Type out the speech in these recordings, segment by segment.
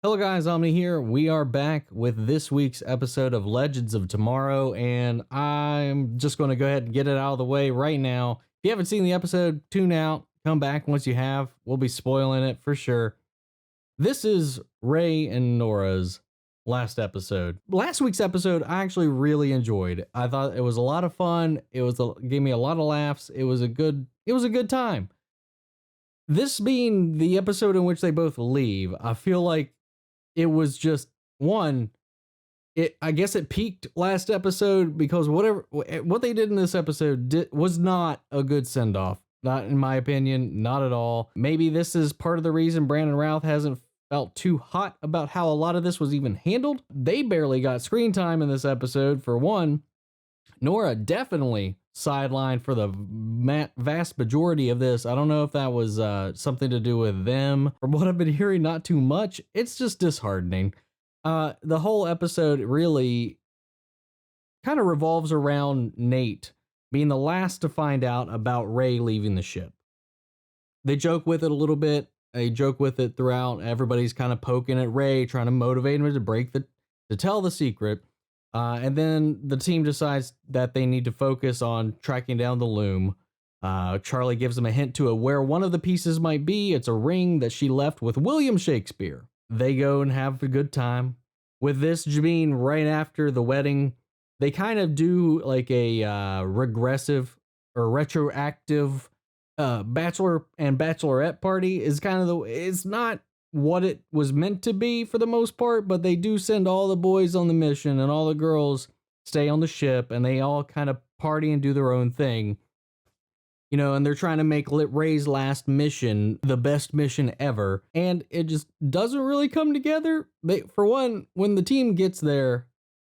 Hello guys, Omni here. We are back with this week's episode of Legends of Tomorrow, and I'm just going to go ahead and get it out of the way right now. If you haven't seen the episode, tune out, come back once you have. We'll be spoiling it for sure. This is Ray and Nora's last episode. Last week's episode I actually really enjoyed. I thought it was a lot of fun. Gave me a lot of laughs. It was a good time. This being the episode in which they both leave, I feel like it was just one. I guess it peaked last episode because what they did in this episode was not a good send off. Not in my opinion, not at all. Maybe this is part of the reason Brandon Routh hasn't felt too hot about how a lot of this was even handled. They barely got screen time in this episode for one. Nora definitely sidelined for the vast majority of this. I don't know if that was something to do with them. From what I've been hearing, not too much. It's just disheartening. The whole episode really kind of revolves around Nate being the last to find out about Ray leaving the ship. They joke with it a little bit. They joke with it throughout. Everybody's kind of poking at Ray, trying to motivate him to tell the secret. And then the team decides that they need to focus on tracking down the loom. Charlie gives them a hint to where one of the pieces might be. It's a ring that she left with William Shakespeare. They go and have a good time. With this being right after the wedding, they kind of do like a regressive or retroactive bachelor and bachelorette party. Is kind of it's not what it was meant to be for the most part, but they do send all the boys on the mission and all the girls stay on the ship, and they all kind of party and do their own thing, and they're trying to make Ray's last mission the best mission ever, and it just doesn't really come together. For one, when the team gets there,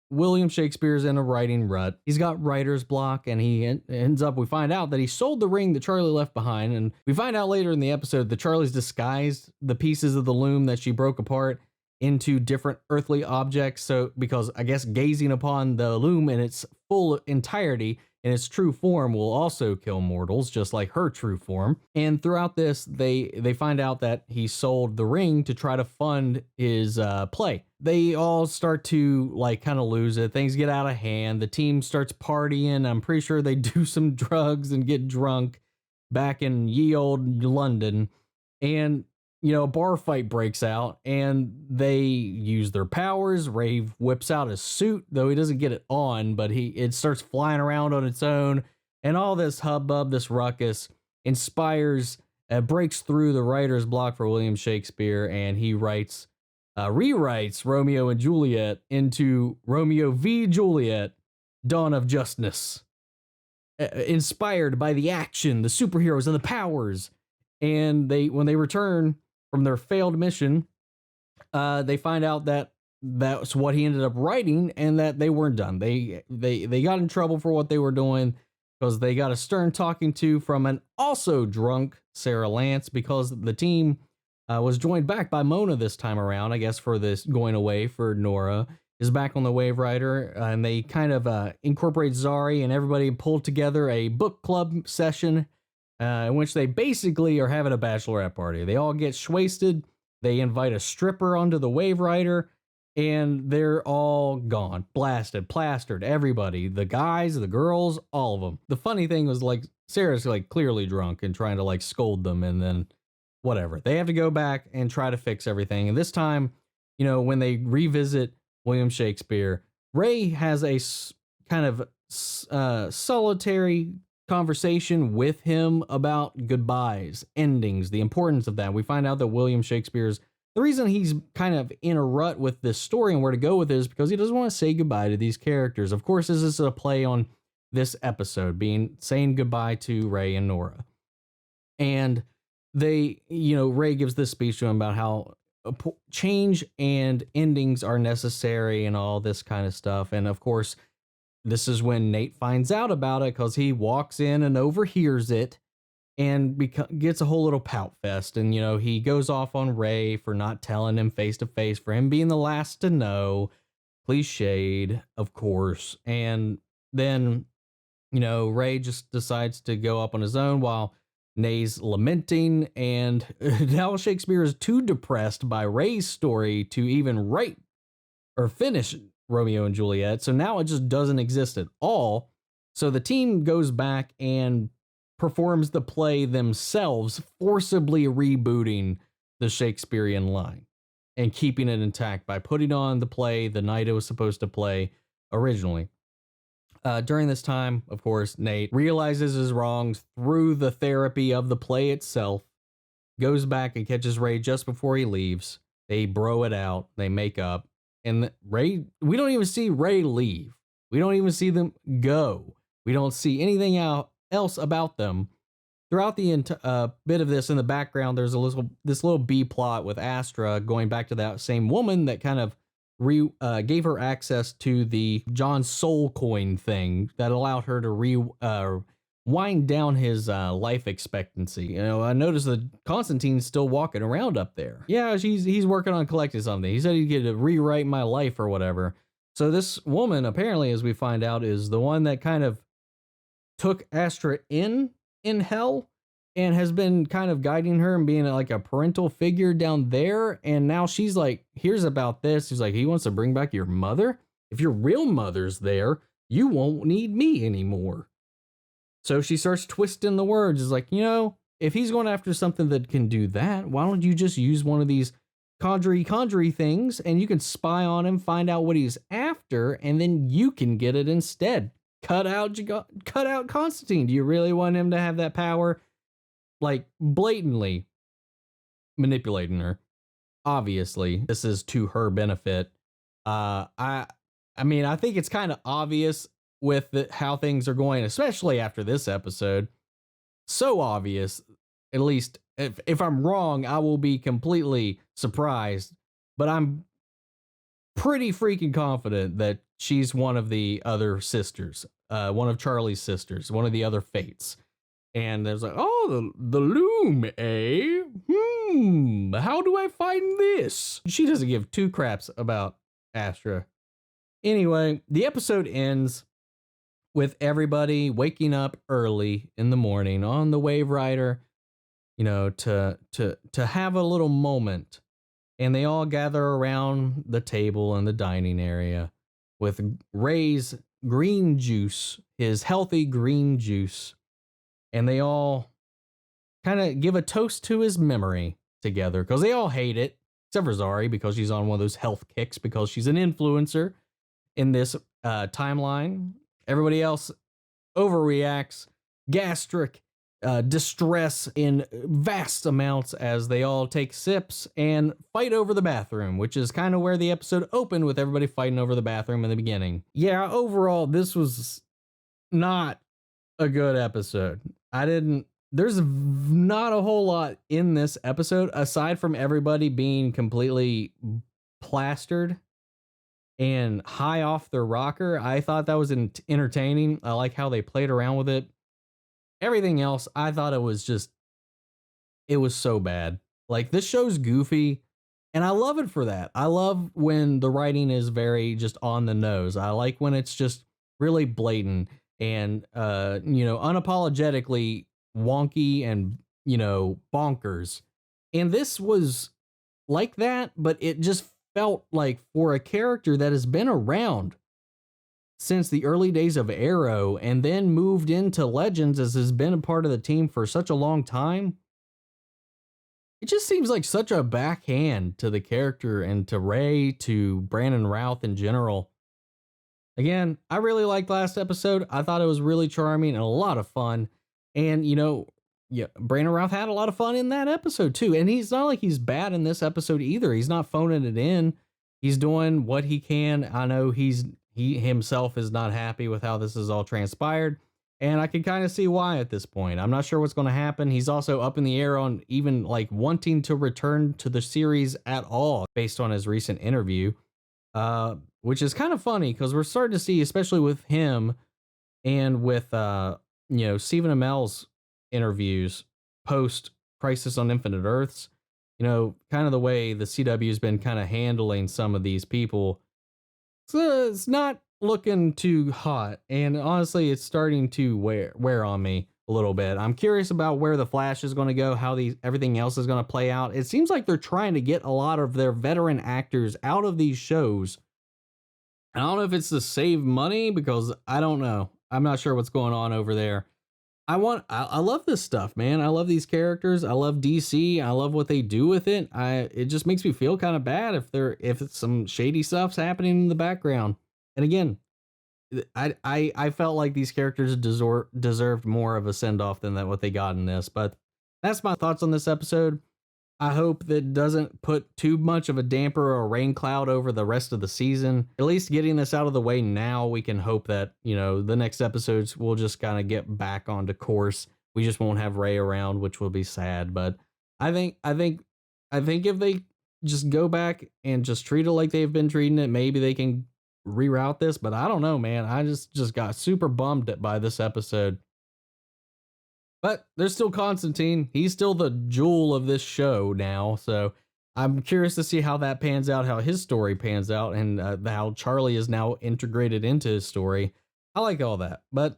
William Shakespeare's in a writing rut. He's got writer's block, and we find out that he sold the ring that Charlie left behind. And we find out later in the episode that Charlie's disguised the pieces of the loom that she broke apart into different earthly objects. So, because I guess gazing upon the loom in its full entirety, in its true form, will also kill mortals, just like her true form. And throughout this, they find out that he sold the ring to try to fund his play. They all start to kind of lose it. Things get out of hand. The team starts partying. I'm pretty sure they do some drugs and get drunk back in ye old London. And a bar fight breaks out, and they use their powers. Ray whips out his suit, though he doesn't get it on, but it starts flying around on its own, and all this hubbub, this ruckus, breaks through the writer's block for William Shakespeare, and he rewrites Romeo and Juliet into Romeo v. Juliet, Dawn of Justness, inspired by the action, the superheroes, and the powers. And when they return from their failed mission, they find out that that's what he ended up writing, and that they weren't done. They got in trouble for what they were doing because they got a stern talking to from an also drunk Sarah Lance, because the team was joined back by Mona this time around, I guess, for this going away for Nora, is back on the Wave Rider, and they kind of incorporate Zari, and everybody pulled together a book club session in which they basically are having a bachelorette party. They all get wasted. They invite a stripper onto the Wave Rider, and they're all gone, blasted, plastered. Everybody, the guys, the girls, all of them. The funny thing was, Sarah's clearly drunk and trying to scold them, and then whatever. They have to go back and try to fix everything. And this time, when they revisit William Shakespeare, Ray has a kind of solitary conversation with him about goodbyes, endings, the importance of that. We find out that William Shakespeare's, the reason he's kind of in a rut with this story and where to go with it is because he doesn't want to say goodbye to these characters. Of course, this is a play on this episode saying goodbye to Ray and Nora. And Ray gives this speech to him about how change and endings are necessary and all this kind of stuff. And of course, this is when Nate finds out about it, because he walks in and overhears it and gets a whole little pout fest. And, he goes off on Ray for not telling him face to face, for him being the last to know. Cliched, of course. And then, Ray just decides to go up on his own while Nay's lamenting, and now Shakespeare is too depressed by Ray's story to even write or finish Romeo and Juliet. So now it just doesn't exist at all. So the team goes back and performs the play themselves, forcibly rebooting the Shakespearean line and keeping it intact by putting on the play the night it was supposed to play originally. During this time, of course, Nate realizes his wrongs through the therapy of the play itself, goes back and catches Ray just before he leaves. They bro it out, they make up, and Ray, we don't even see Ray leave. We don't even see them go. We don't see anything else about them. Throughout the bit of this in the background, there's this little B plot with Astra going back to that same woman that kind of gave her access to the John Soul coin thing that allowed her to wind down his life expectancy. You know, I noticed that Constantine's still walking around up there. Yeah, he's working on collecting something. He said he'd get to rewrite my life or whatever. So this woman, apparently, as we find out, is the one that kind of took Astra in hell and has been kind of guiding her and being like a parental figure down there. And now she's like, here's about this. He's like, he wants to bring back your mother. If your real mother's there, you won't need me anymore. So she starts twisting the words. It's like, you know, if he's going after something that can do that, why don't you just use one of these conjury things and you can spy on him, find out what he's after, and then you can get it instead. Cut out Constantine. Do you really want him to have that power? Like, blatantly manipulating her. Obviously, this is to her benefit. I mean, I think it's kind of obvious with how things are going, especially after this episode. So obvious. At least, if I'm wrong, I will be completely surprised. But I'm pretty freaking confident that she's one of the other sisters, one of Charlie's sisters, one of the other fates. And there's like, oh, the loom, eh? How do I find this? She doesn't give two craps about Astra. Anyway, the episode ends with everybody waking up early in the morning on the Wave Rider, you know, to have a little moment. And they all gather around the table in the dining area with Ray's green juice, his healthy green juice. And they all kind of give a toast to his memory together because they all hate it, except for Zari because she's on one of those health kicks because she's an influencer in this timeline. Everybody else overreacts, gastric distress in vast amounts as they all take sips and fight over the bathroom, which is kind of where the episode opened with everybody fighting over the bathroom in the beginning. Yeah, overall, this was not a good episode. There's not a whole lot in this episode aside from everybody being completely plastered and high off their rocker. I thought that was entertaining. I like how they played around with it. Everything else, I thought it was so bad. Like, this show's goofy and I love it for that. I love when the writing is very just on the nose. I like when it's just really blatant and unapologetically wonky and bonkers. And this was like that, but it just felt like for a character that has been around since the early days of Arrow and then moved into Legends as has been a part of the team for such a long time, it just seems like such a backhand to the character and to Ray, to Brandon Routh in general. Again, I really liked last episode. I thought it was really charming and a lot of fun. And, Brandon Routh had a lot of fun in that episode too. And he's not like he's bad in this episode either. He's not phoning it in. He's doing what he can. I know he himself is not happy with how this has all transpired. And I can kind of see why at this point. I'm not sure what's going to happen. He's also up in the air on even like wanting to return to the series at all based on his recent interview. Which is kind of funny because we're starting to see, especially with him and with, Stephen Amell's interviews post Crisis on Infinite Earths, kind of the way the CW has been kind of handling some of these people. It's not looking too hot. And honestly, it's starting to wear on me. a little bit. I'm curious about where the Flash is going to go, how everything else is going to play out. It seems like they're trying to get a lot of their veteran actors out of these shows. I don't know if it's to save money, because I don't know. I'm not sure what's going on over there. I love this stuff, man. I love these characters. I love DC. I love what they do with it. It just makes me feel kind of bad if it's some shady stuff's happening in the background. And again, I felt like these characters deserved more of a send off than what they got in this. But that's my thoughts on this episode. I hope that doesn't put too much of a damper or a rain cloud over the rest of the season. At least getting this out of the way now, we can hope that, the next episodes will just kind of get back onto course. We just won't have Ray around, which will be sad. But I think if they just go back and just treat it like they've been treating it, maybe they can reroute this. But I don't know, man. I just got super bummed by this episode. But there's still Constantine. He's still the jewel of this show now. So I'm curious to see how that pans out, how his story pans out, and how Charlie is now integrated into his story. I like all that. But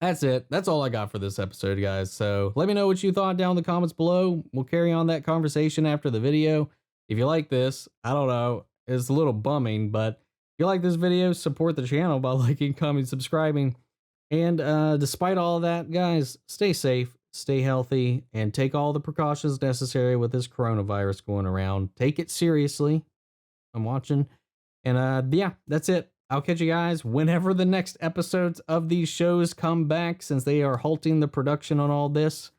that's it. That's all I got for this episode, guys. So let me know what you thought down in the comments below. We'll carry on that conversation after the video. If you like this, I don't know, it's a little bumming, but if you like this video, support the channel by liking, commenting, subscribing. And despite all of that, guys, stay safe, stay healthy, and take all the precautions necessary with this coronavirus going around. Take it seriously. I'm watching. And yeah, that's it. I'll catch you guys whenever the next episodes of these shows come back, since they are halting the production on all this.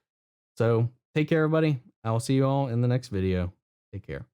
So take care, everybody. I will see you all in the next video. Take care.